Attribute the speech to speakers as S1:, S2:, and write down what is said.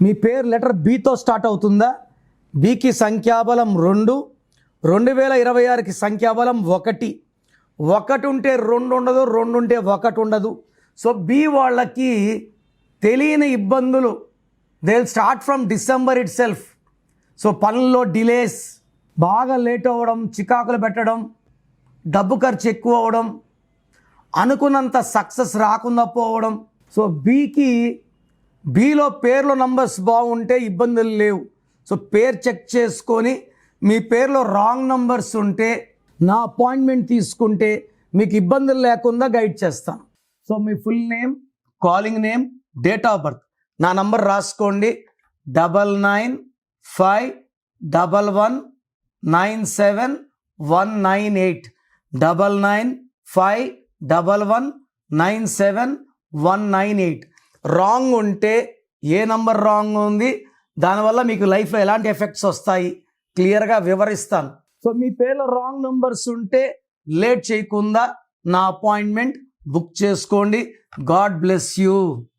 S1: మీ పేరు letter బితో start అవుతుందా? బికి సంఖ్యాబలం 2, 2026కి సంఖ్యాబలం 1. 1 ఉంటే 2 ఉండదు, 2 ఉంటే 1 ఉండదు. సో బి వాళ్ళకి తెలియని ఇబ్బందులు they will start from December it self. So పనుల్లో డిలేస్, బాగా లేట్ అవ్వడం, చికాకులు పెట్టడం, డబ్బు ఖర్చు ఎక్కువ అవ్వడం, అనుకున్నంత సక్సెస్ రాకుండా పోవడం. సో బిలో పేర్లో నంబర్స్ బాగుంటే ఇబ్బందులు లేవు. సో పేరు చెక్ చేసుకొని మీ పేరులో రాంగ్ నంబర్స్ ఉంటే నా అపాయింట్మెంట్ తీసుకుంటే మీకు ఇబ్బందులు లేకుండా గైడ్ చేస్తాను. So me full name, calling name, date of birth, నా నంబర్ రాసుకోండి. 9951197198 9951197198. రాంగ్ ఉంటే ఏ నంబర్ రాంగ్ ఉంది, దానివల్ల మీకు లైఫ్లో ఎలాంటి ఎఫెక్ట్స్ వస్తాయి క్లియర్గా వివరిస్తాను. సో మీ పేర్లో రాంగ్ నంబర్స్ ఉంటే లేట్ చేయకుండా నా అపాయింట్మెంట్ బుక్ చేసుకోండి. God bless you.